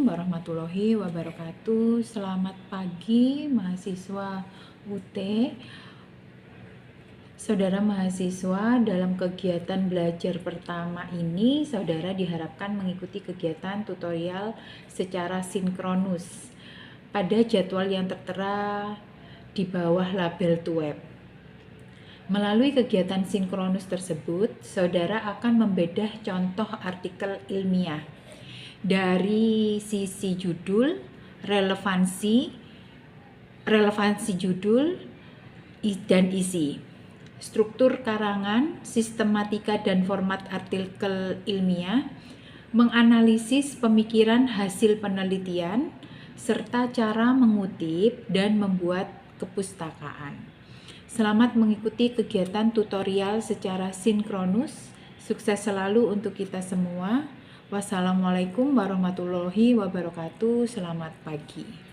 Warahmatullahi wabarakatuh. Selamat pagi mahasiswa UT. Saudara mahasiswa, dalam kegiatan belajar pertama ini, saudara diharapkan mengikuti kegiatan tutorial secara sinkronus pada jadwal yang tertera di bawah label to web. Melalui kegiatan sinkronus tersebut, saudara akan membedah contoh artikel ilmiah dari sisi judul, relevansi judul, dan isi, struktur karangan, sistematika dan format artikel ilmiah, menganalisis pemikiran hasil penelitian, serta cara mengutip dan membuat kepustakaan. Selamat mengikuti kegiatan tutorial secara sinkronus. Sukses selalu untuk kita semua. Wassalamualaikum warahmatullahi wabarakatuh. Selamat pagi.